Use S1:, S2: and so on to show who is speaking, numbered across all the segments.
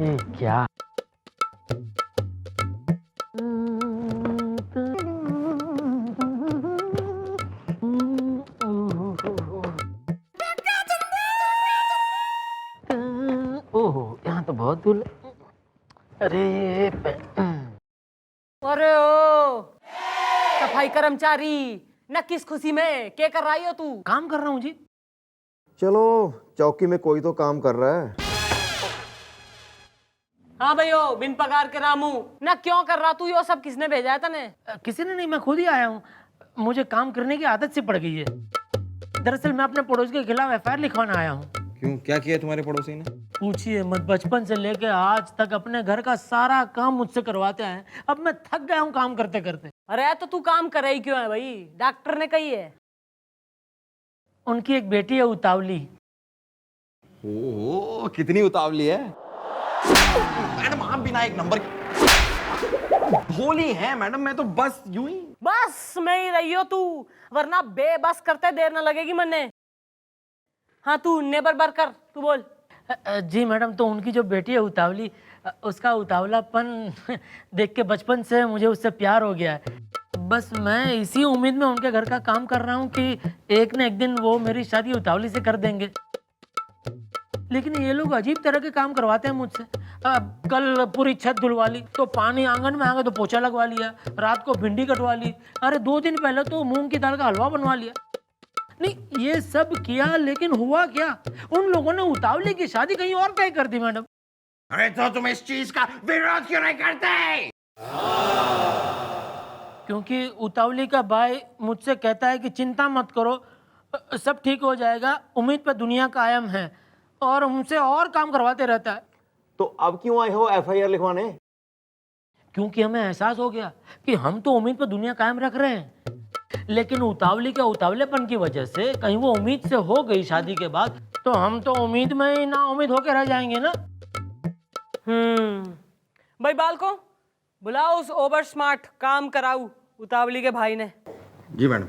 S1: क्या? ओहो, यहाँ तो बहुत दूर। अरे
S2: अरे ओ सफाई कर्मचारी, न किस खुशी में क्या कर रही हो तू?
S1: काम कर रहा हूँ जी।
S3: चलो, चौकी में कोई तो काम कर रहा है।
S2: हाँ भैयो, बिन पगार के रामू न क्यों कर रहा तू? यो सब किसने भेजा है तने?
S1: किसी ने नहीं, मैं खुद ही आया हूँ। मुझे काम करने की आदत सी पड़ गई है। दरअसल मैं अपने पड़ोसी के खिलाफ एफआईआर लिखवाना आया हूँ।
S4: क्यों, क्या किया तुम्हारे पड़ोसी ने?
S1: पूछिए मत, बचपन से लेके आज तक अपने घर का सारा काम मुझसे करवाते हैं। अब मैं थक गया हूँ काम करते करते।
S2: अरे तो तू काम करे ही क्यों है भाई? डॉक्टर ने कही है।
S1: उनकी एक बेटी है उतावली।
S4: ओह, कितनी उतावली है मैडम। आप बिना एक नंबर भोली हैं मैडम। मैं तो बस यूं ही
S2: बस में ही रही हो तू, वरना बेबस करते देर न लगेगी मन्ने। हाँ तू नेबर बर कर, तू बोल।
S1: जी मैडम, तो उनकी जो बेटी है उतावली, उसका उतावलापन देख के बचपन से मुझे उससे प्यार हो गया है। बस मैं इसी उम्मीद में उनके घर का काम कर रहा हूँ कि एक न एक दिन वो मेरी शादी उतावली से कर देंगे। लेकिन ये लोग अजीब तरह के काम करवाते हैं मुझसे। कल पूरी छत धुलवा ली, तो पानी आंगन में आ गया तो पोछा लगवा लिया। रात को भिंडी कटवा ली। अरे 2 दिन पहले तो मूंग की दाल का हलवा बनवा लिया। नहीं, ये सब किया, लेकिन हुआ क्या? उन लोगों ने उतावली की शादी कहीं और तय कर दी मैडम।
S4: अरे तो तुम इस चीज का विरोध क्यों नहीं करते?
S1: क्योंकि उतावली का भाई मुझसे कहता है कि चिंता मत करो, सब ठीक हो जाएगा, उम्मीद पे दुनिया कायम है, और हमसे और काम करवाते रहता है।
S3: तो अब क्यों आए हो एफआईआर लिखवाने?
S1: क्योंकि हमें एहसास हो गया कि हम तो उम्मीद पे दुनिया कायम रख रहे हैं, लेकिन उतावली के उतावलेपन की वजह से कहीं वो उम्मीद से हो गई शादी के बाद, तो हम तो उम्मीद में ही ना उम्मीद होकर रह जाएंगे ना।
S2: भाई बालको, बुलाओ उस ओवर स्मार्ट काम कराऊ उतावली के भाई ने।
S4: जी मैडम।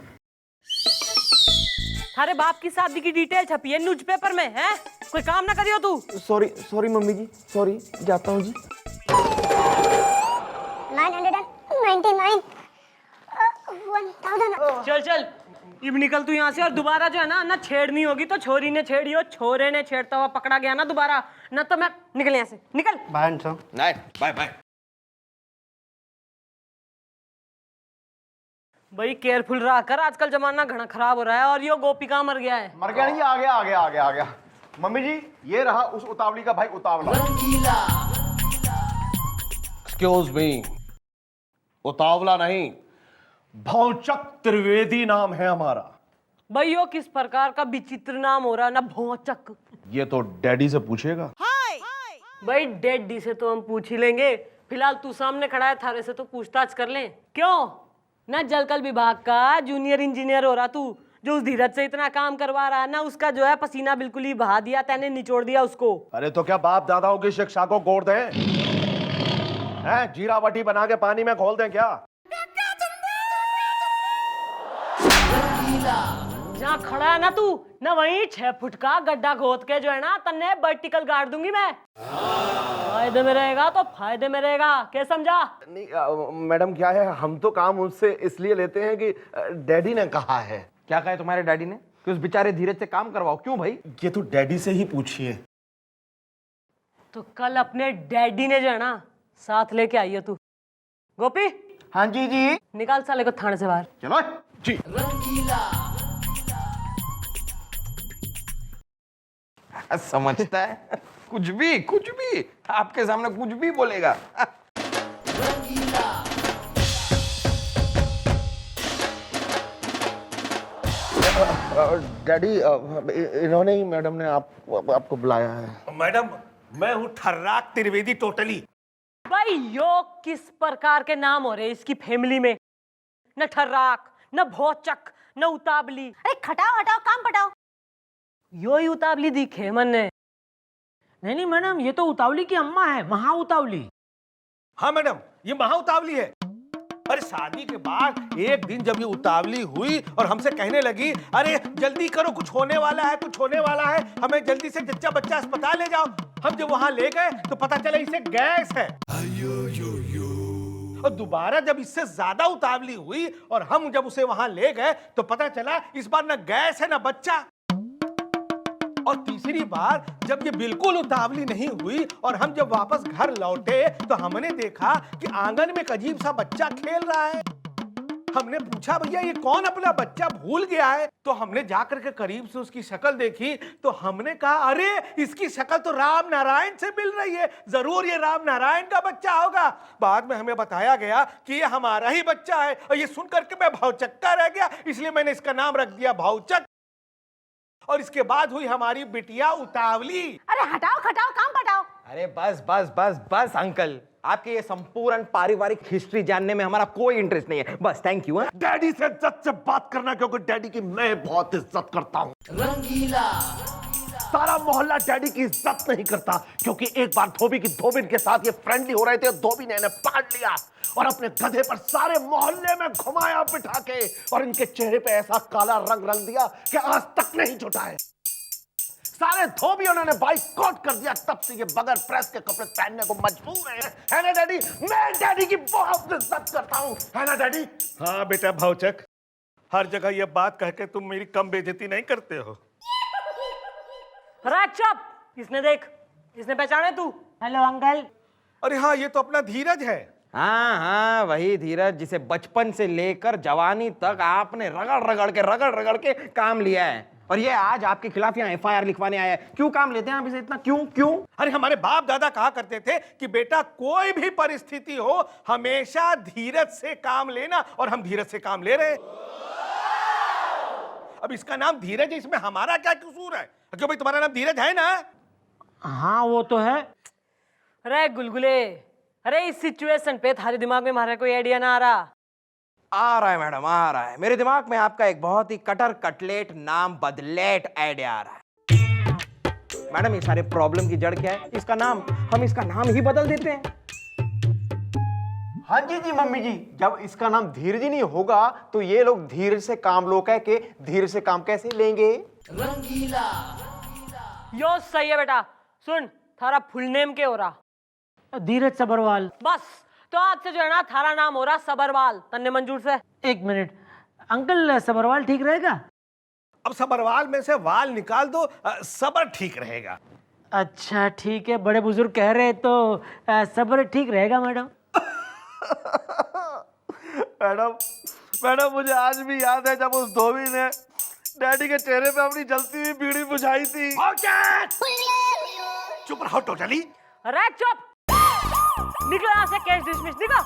S2: थारे बाप की शादी की डिटेल छपी है न्यूज़पेपर में, है? कोई काम ना करियो तू।
S3: सॉरी मम्मी जी, सॉरी, जाता हूँ जी।
S5: 999 1000।
S2: चल चल, अब निकल तू यहाँ से, और दोबारा जो है ना छेड़नी होगी तो छोरी ने छेड़ी हो, छोरे ने छेड़ता हुआ पकड़ा गया ना दोबारा, ना तो मैं निकल यहाँ से, निकल।
S4: Bye bye bye.
S2: भाई केयरफुल रहा कर, आजकल जमाना घना खराब हो रहा है, और यो गोपिका मर गया है।
S6: मर गया नहीं, आ गया। मम्मी जी, ये रहा उस उतावली का भाई उतावला।
S7: एक्सक्यूज मी, उतावला नहीं, भौचक त्रिवेदी नाम है हमारा।
S2: भाई यो किस प्रकार का विचित्र नाम हो रहा है ना, भौचक।
S7: ये तो डैडी से पूछेगा।
S2: भाई डैडी से तो हम पूछ ही लेंगे, फिलहाल तू सामने खड़ा है, थारे से तो पूछताछ कर लें। क्यों ना जलकल विभाग का जूनियर इंजीनियर हो रहा तू, जो उस धीरज से इतना काम करवा रहा है ना, उसका जो है पसीना बिल्कुल ही बहा दिया, तैने निचोड़ दिया उसको।
S7: अरे तो क्या बाप दादाओं की शिक्षा को गोड़ दें? हैं, जीरा बटी बना के पानी में घोल दें क्या?
S2: जहाँ खड़ा है ना तू, ना वहीं 6 फुट का गड्ढा खोद के जो है ना तन्ने वर्टिकल गाड़ दूंगी मैं। फायदे में रहेगा तो फायदे में रहेगा, क्या समझा?
S7: नहीं मैडम, क्या है, हम तो काम उससे इसलिए लेते हैं कि डैडी ने कहा है।
S4: क्या कहा है तुम्हारे डैडी ने कि उस बेचारे धीरज से काम करवाओ? क्यों भाई?
S7: ये तो डैडी से ही पूछिए।
S2: तो कल अपने डैडी ने जो है ना साथ लेके आई है तू। गोपी,
S6: हाँ जी जी।
S2: निकाल साले को थाने से बाहर।
S6: चलो जी।
S4: समझता है कुछ भी आपके सामने कुछ भी बोलेगा।
S7: डैडी, इन्होंने ही, मैडम ने आपको बुलाया है।
S8: मैडम, मैं हूँ ठर्राक त्रिवेदी टोटली।
S2: भाई यो किस प्रकार के नाम हो रहे इसकी फैमिली में? न ठर्राक, न भौचक, न उतावली।
S5: अरे खटाओ हटाओ, काम पटाओ।
S2: यो ही उतावली दिखे मन ने।
S1: नहीं मैडम, ये तो उतावली की अम्मा है, महा उतावली।
S8: हाँ मैडम, ये महा उतावली है। अरे शादी के बाद एक दिन जब ये उतावली हुई और हमसे कहने लगी, अरे जल्दी करो, कुछ होने वाला है, हमें जल्दी से जच्चा बच्चा अस्पताल ले जाओ, हम जब वहां ले गए तो पता चला इसे गैस है। और दोबारा जब इससे ज्यादा उतावली हुई और हम जब उसे वहां ले गए तो पता चला इस बार ना गैस है ना बच्चा। और तीसरी बार जब ये बिल्कुल उतावली नहीं हुई और हम जब वापस घर लौटे तो हमने देखा कि आंगन में एक अजीब सा बच्चा खेल रहा है। हमने पूछा भैया ये कौन अपना बच्चा भूल गया है? तो हमने जाकर के करीब से उसकी शक्ल देखी तो हमने कहा अरे इसकी शक्ल तो राम नारायण से मिल रही है, जरूर ये राम नारायण का बच्चा होगा। बाद में हमें बताया गया कि ये हमारा ही बच्चा है और ये सुन करके मैं भावचक्का रह गया, इसलिए मैंने इसका नाम रख दिया भावचक। और इसके बाद हुई हमारी बिटिया उतावली।
S5: अरे हटाओ खटाओ काम पटाओ।
S4: अरे बस बस बस बस अंकल, आपके ये संपूर्ण पारिवारिक हिस्ट्री जानने में हमारा कोई इंटरेस्ट नहीं है, बस थैंक यू।
S7: डैडी से इज्जत से बात करना, क्योंकि डैडी की मैं बहुत इज्जत करता हूँ। रंगीला सारा मोहल्ला डैडी की इज्जत नहीं करता, क्योंकि एक बार धोबी की धोबिन के साथ ये फ्रेंडली हो रहे थे, धोबी ने इन्हें पकड़ लिया और अपने गधे पर सारे मोहल्ले में घुमाया बिठा के और इनके चेहरे पे ऐसा काला रंग रंग दिया कि आज तक नहीं छूटा है। सारे धोबियों ने बाइकआउट कर दिया, तब से ये बगैर प्रेस के कपड़े पहनने को मजबूर है ना डैडी? मैं डैडी की बहुत इज्जत करता हूँ, है ना डैडी?
S8: हाँ बेटा भावचक, हर जगह ये बात कह के तुम मेरी कम बेइज्जती नहीं करते हो।
S2: अरे चुप, इसने देख, इसने पहचाने तू?
S1: Hello uncle.
S8: अरे हाँ, ये तो अपना धीरज है।
S4: हाँ हाँ, वही धीरज जिसे बचपन से लेकर जवानी तक आपने रगड़ रगड़ के काम लिया है, और ये आज आपके खिलाफ यहाँ FIR लिखवाने आया है। क्यों काम लेते हैं आप इसे इतना, क्यों?
S8: अरे हमारे बाप दादा कहा करते थे कि बेटा कोई भी परिस्थिति हो हमेशा धीरज से काम लेना, और हम धीरज से काम ले रहे हैं। अब इसका नाम धीरज है, इसमें हमारा क्या कसूर है? क्यों भाई, तुम्हारा नाम धीरज है ना?
S1: हाँ वो तो है।
S2: अरे गुलगुले, अरे इस सिचुएशन पे थारे दिमाग में हमारा कोई आइडिया ना आ रहा है
S4: मैडम, आ रहा है। मेरे दिमाग में आपका एक बहुत ही कटर कटलेट नाम बदलेट आइडिया आ रहा है। मैडम, ये सारे प्रॉब्लम की जड़ क्या है? हम इसका नाम ही बदल देते हैं।
S6: हाँ जी मम्मी जी, जब इसका नाम धीरज ही नहीं होगा तो ये लोग धीरज से काम लो कह के धीरज से काम कैसे लेंगे?
S2: यो सही है बेटा। सुन, थारा फुल नेम क्या हो रहा?
S1: धीरज सबरवाल।
S2: बस, तो आज से जो है ना थारा नाम हो रहा सबरवाल। तन्ने मंजूर से?
S1: एक मिनट अंकल, सबरवाल ठीक रहेगा?
S8: अब सबरवाल में से वाल निकाल दो, सबर ठीक रहेगा।
S1: अच्छा ठीक है, बड़े बुजुर्ग कह रहे तो सबर ठीक रहेगा मैडम।
S7: मैडम मुझे आज भी याद है जब उस धोबी ने डैडी के चेहरे पे अपनी जलती हुई बीड़ी बुझाई थी।
S8: चुप रहो टोटली।
S2: अरे चुप, निकलो यहाँ से, केस डिसमिस, निकलो।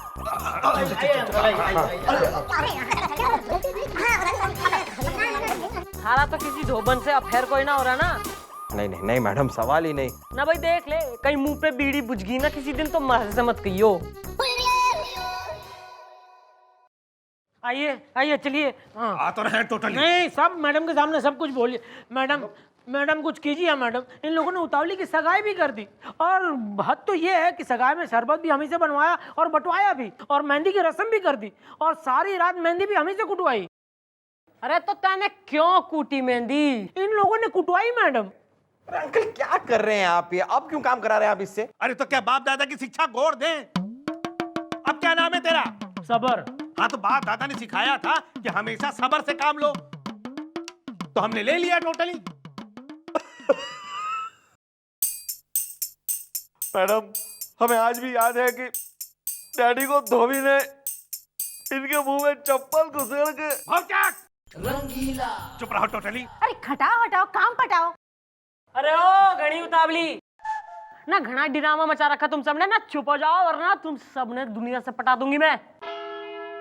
S2: थारा तो किसी धोबन से अफेयर कोई ना हो रहा ना?
S4: नहीं मैडम, सवाल ही नहीं।
S2: ना भाई देख ले, कहीं मुंह पे बीड़ी बुझ गई ना किसी दिन तो मजे से मत कहियो।
S1: आइए चलिए। हाँ
S8: आ तो रहे टोटली।
S1: नहीं, सब मैडम के सामने सब कुछ बोलिए। मैडम कुछ कीजिए मैडम, इन लोगों ने उतावली की सगाई भी कर दी, और हद तो ये है कि सगाई में शरबत भी हमी से बनवाया और बंटवाया भी, और मेहंदी की रस्म भी कर दी, और सारी रात मेहंदी भी हमी से कुटवाई।
S2: अरे तो तैने क्यों कूटी मेहंदी?
S1: इन लोगों ने कुटवाई मैडम।
S4: अंकल क्या कर रहे हैं आप? ये अब क्यों काम करा रहे हैं आप इससे?
S8: अरे तो क्या बाप दादा की शिक्षा गौर दें? अब क्या नाम है तेरा?
S1: सबर।
S8: हाँ, तो बाप दादा ने सिखाया था कि हमेशा सबर से काम लो, तो हमने ले लिया टोटली।
S7: मैडम, हमें आज भी याद है कि डैडी को धोबी ने इनके मुंह में चप्पल घुसेड़ के।
S8: चुप रहो टोटली।
S5: अरे खटाओ हटाओ काम पटाओ।
S2: अरे ओ घड़ी उतावली, ना घना ड्रामा मचा रखा तुम सबने, ना चुप हो जाओ वरना तुम सबने दुनिया से पटा दूंगी मैं।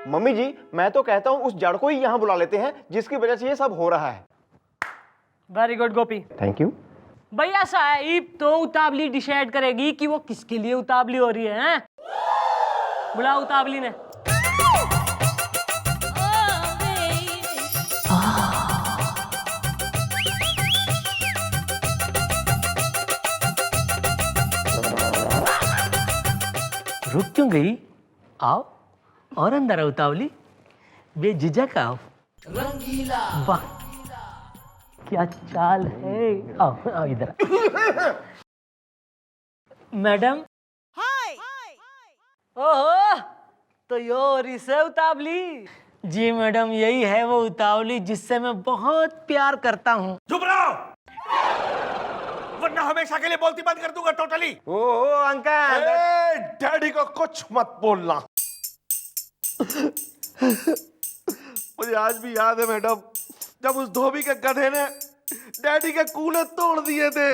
S6: मम्मी जी, मैं तो कहता हूँ उस जड़ को ही यहाँ बुला लेते हैं जिसकी वजह से ये सब हो रहा है।
S2: Very good Gopi.
S6: Thank you.
S2: भाई ऐसा है, ईब तो उतावली डिसाइड करेगी कि वो किसके लिए उतावली हो रही है। बुला उतावली ने।
S1: रुक क्यों गई? आओ और अंदर आओ उतावली, बेझिझक आओ। वाह क्या चाल है। आओ इधर। मैडम
S2: ओहो, तो यो रिसे उतावली।
S1: जी मैडम, यही है वो उतावली जिससे मैं बहुत प्यार करता हूँ।
S8: चुप रहो, वरना हमेशा के लिए बोलती बंद कर दूंगा टोटली।
S4: ओ अंकल,
S7: डैडी को कुछ मत बोलना। मुझे आज भी याद है मैडम, जब उस धोबी के गधे ने डैडी के कूले तोड़ दिए थे।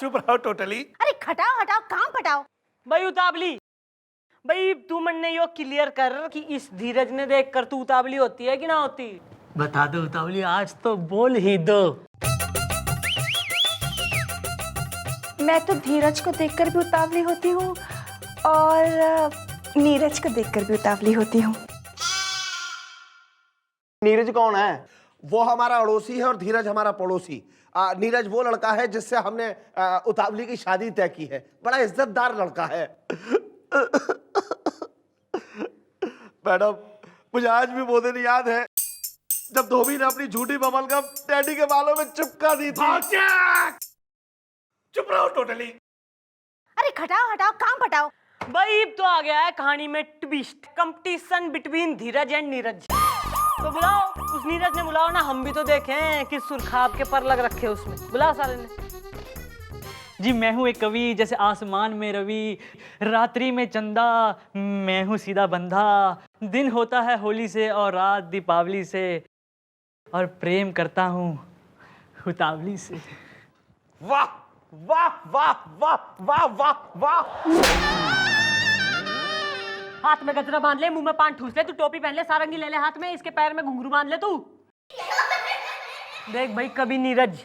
S8: चुप रहो टोटली।
S5: अरे खटाओ हटाओ काम पटाओ।
S2: भाई उतावली, भाई तू मन ने यो क्लियर कर कि इस धीरज ने देख कर तू उतावली होती है कि ना होती?
S1: बता दो उतावली, आज तो बोल ही दो।
S9: मैं तो धीरज को देखकर भी उतावली होती हूँ और नीरज को देखकर भी उतावली होती हूँ।
S6: नीरज कौन है?
S7: वो हमारा अड़ोसी है और धीरज हमारा पड़ोसी। नीरज वो लड़का है जिससे हमने उतावली की शादी तय की है। बड़ा इज्जतदार लड़का है। मैडम, मुझे आज भी वो दिन याद है जब धोबी ने अपनी झूठी बबलगम डैडी के बालों में चिपका दी थी।
S8: चुप रहो टोटली।
S5: अरे खटाओ हटाओ काम पटाओ।
S2: भाई अब तो आ गया है कहानी में twist, competition between Dheeraj and Neeraj. तो बुलाओ, उस नीरज ने बुलाओ ना, हम भी तो देखें किस सुरखाब के पर लग रखे उसमें। बुलाओ सारे ने।
S10: जी मैं हूँ एक कवि, जैसे आसमान में रवि, रात्रि में चंदा, मैं हूँ सीधा बंधा। दिन होता है होली से और रात दीपावली से, और प्रेम करता हूँ उतावली से।
S4: वाह वाह वाह वाह वाह वाह वाह।
S2: हाथ में गजरा बांध ले, मुंह में पान ठूस ले, तू टोपी पहन ले, सारंगी ले ले हाथ में, इसके पैर में घुंघरू बांध ले तू। देख भाई कभी नीरज,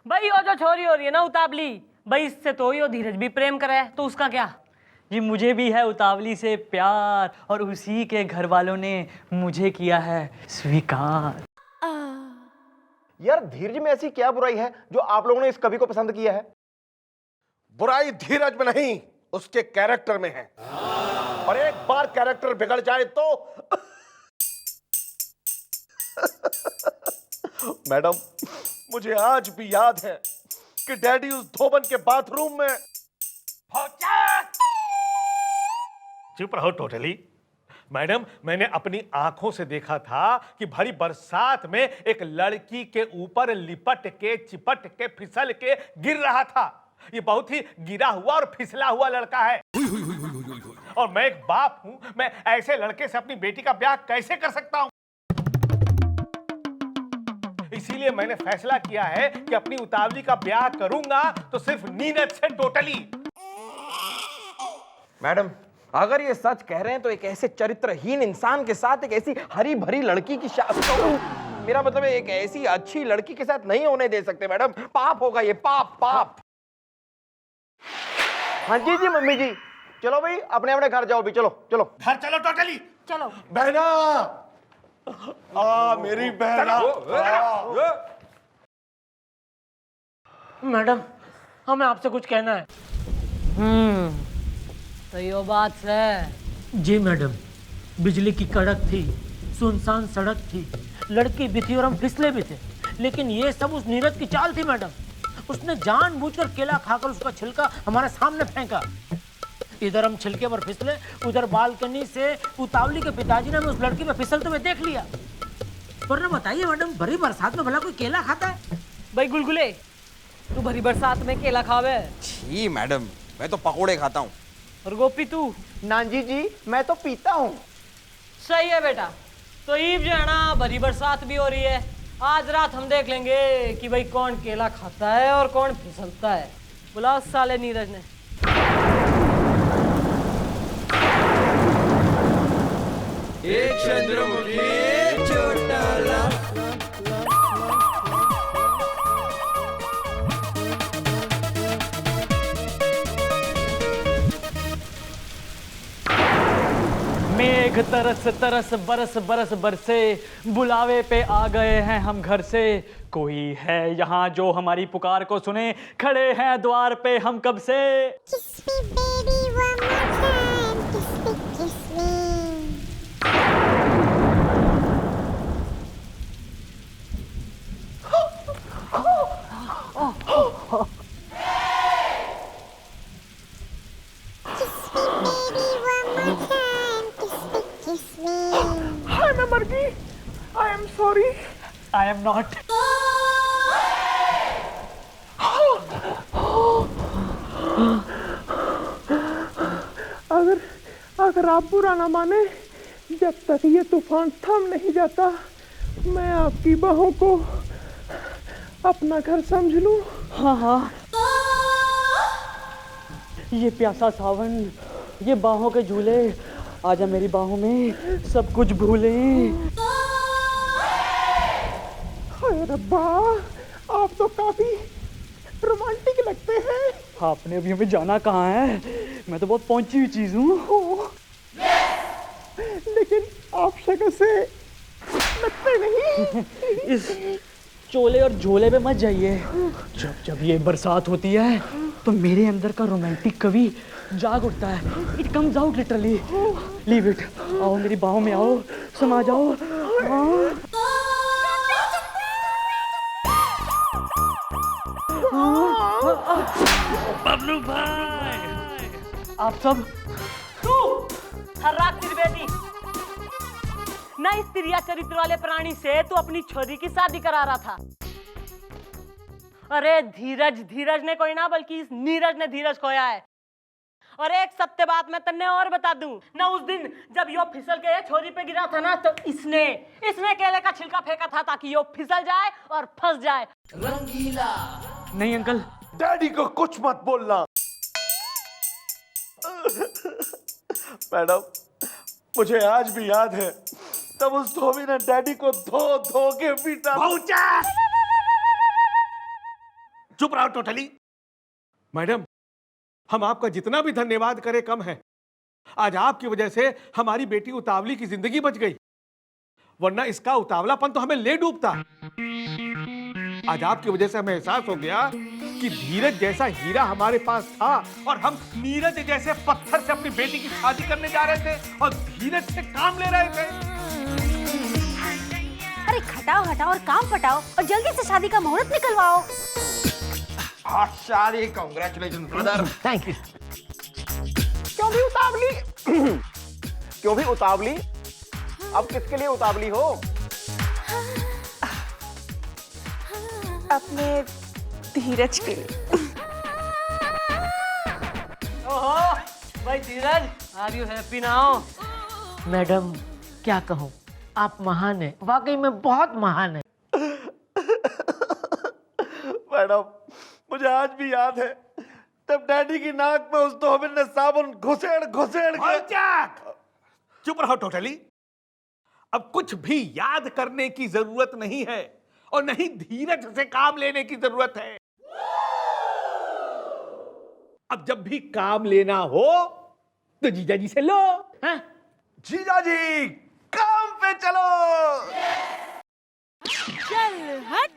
S2: भाई वो जो छोरी हो रही है ना उतावली, भाई इससे तो यो धीरज भी प्रेम करे, तो उसका क्या?
S10: जी मुझे भी है उतावली से प्यार, और उसी के घर वालों ने मुझे किया है स्वीकार।
S6: यार धीरज में ऐसी क्या बुराई है जो आप लोगों ने इस कवि को पसंद किया है?
S7: बुराई धीरज में नहीं, उसके कैरेक्टर में है। और एक बार कैरेक्टर बिगड़ जाए तो मैडम, मुझे आज भी याद है कि डैडी उस धोबन के बाथरूम में।
S8: चुप रहो टोटली। मैडम, मैंने अपनी आंखों से देखा था कि भरी बरसात में एक लड़की के ऊपर लिपट के, चिपट के, फिसल के गिर रहा था। ये बहुत ही गिरा हुआ और फिसला हुआ लड़का है। और मैं एक बाप हूं, मैं ऐसे लड़के से अपनी बेटी का ब्याह कैसे कर सकता हूं? इसीलिए मैंने फैसला किया है कि अपनी उतावली का ब्याह करूंगा तो सिर्फ नीरज से टोटली।
S4: मैडम, अगर ये सच कह रहे हैं तो एक ऐसे चरित्रहीन इंसान के साथ एक ऐसी हरी भरी लड़की की शादी, मेरा मतलब है एक ऐसी अच्छी लड़की के साथ नहीं होने दे सकते मैडम। पाप होगा ये, पाप पाप।
S6: हाँ जी जी मम्मी जी, चलो भाई अपने अपने घर जाओ भी, चलो चलो
S8: घर चलो टोटली।
S5: चलो
S7: बहना, मेरी बहना।
S1: मैडम, हमें आपसे कुछ कहना है।
S2: तो यो बात है।
S1: जी मैडम, बिजली की कड़क थी, सुनसान सड़क थी, लड़की भी थी और हम फिसले भी थे, लेकिन ये सब उस नीरज की चाल थी मैडम। उसने जानबूझकर केला खाकर उसका छिलका हमारे सामने फेंका। इधर हम छिलके पर फिसले, उधर बालकनी से उतावली के पिताजी ने हमें उस लड़की पे फिसलते हुए देख लिया। वरना बताइए मैडम, भरी बरसात में भला कोई केला खाता है?
S2: भाई गुलगुले, तू भरी बरसात में केला खावे?
S4: छी मैडम, मैं तो पकोड़े खाता हूँ।
S2: और गोपी तू?
S6: नानजी जी, मैं तो पीता हूँ।
S2: सही है बेटा। तो ईब जो है ना, भरी बरसात भी हो रही है, आज रात हम देख लेंगे कि भाई कौन केला खाता है और कौन फिसलता है। बुलाओ साले नीरज ने।
S4: एक चंद्रमुखी चोटाला।
S10: मेघ तरस तरस बरस बरस बरसे, बुलावे पे आ गए हैं हम घर से। कोई है यहाँ जो हमारी पुकार को सुने, खड़े हैं द्वार पे हम कब से। I am not.
S6: अगर आप बुरा ना माने, जब तक ये तूफान थम नहीं जाता, मैं आपकी बाहों को अपना घर समझ लूं।
S10: हाँ हाँ, ये प्यासा सावन, ये बाहों के झूले, आजा मेरी बाहों में सब कुछ भूले।
S6: हाय रब्बा, आप तो काफी रोमांटिक लगते हैं।
S10: आपने अभी हमें जाना कहाँ है? मैं तो बहुत पहुंची हुई चीज हूँ।
S6: लेकिन आप शक्ल से लगते नहीं।
S10: इस चोले और झोले पे मत जाइए। जब जब ये बरसात होती है तो मेरे अंदर का रोमांटिक कवि जाग उठता है। It comes out literally. Leave it. आओ मेरी बाहों में आओ, समा जाओ। हाँ।
S1: बबलू भाई,
S10: आप सब
S2: तू हर्राक त्रिवेदी, ना इस तिरिया चरित्र वाले प्राणी से तू अपनी छोरी की शादी करा रहा था। अरे धीरज ने कोई ना, बल्कि इस नीरज ने धीरज खोया है। और एक सत्य बात मैं तन्ने और बता दूं ना, उस दिन जब यो फिसल के छोरी पे गिरा था ना, तो इसने केले का छिलका फेंका था ताकि यो फिसल जाए और फंस जाए।
S1: रंगीला।
S10: नहीं अंकल,
S7: डैडी को कुछ मत बोलना। मैडम, मुझे आज भी याद है तब उस धोबी ने डैडी को धो के पीटा।
S8: चुप रहो टोटली। मैडम, हम आपका जितना भी धन्यवाद करें कम है। आज आपकी वजह से हमारी बेटी उतावली की जिंदगी बच गई, वरना इसका उतावलापन तो हमें ले डूबता। आज आपकी वजह से हमें एहसास हो गया कि धीरज जैसा हीरा हमारे पास था और हम नीरज जैसे पत्थर से अपनी बेटी की शादी करने जा रहे थे और धीरज से काम ले रहे थे।
S5: अरे खटाओ हटाओ और काम पटाओ और जल्दी से शादी का मुहूर्त निकलवाओ।
S4: शादी, कांग्रेचुलेशन ब्रदर।
S1: Thank you.
S6: क्यों भी उतावली? क्यों भी उतावली? अब किसके लिए उतावली हो?
S9: अपने धीरज के लिए।
S2: ओहो भाई Dheeraj, are you happy now?
S1: Madam, क्या कहूँ, आप महान हैं, वाकई में बहुत महान हैं।
S7: मैडम, मुझे आज भी याद है तब डैडी की नाक में उस धोबी ने साबुन घुसेड़ के।
S8: चुप रहो टोटली। अब कुछ भी याद करने की जरूरत नहीं है और नहीं धीरज से काम लेने की जरूरत है। अब जब भी काम लेना हो तो जीजा जी से लो। हैं?
S7: जीजा जी, काम पे चलो।
S5: चल हट।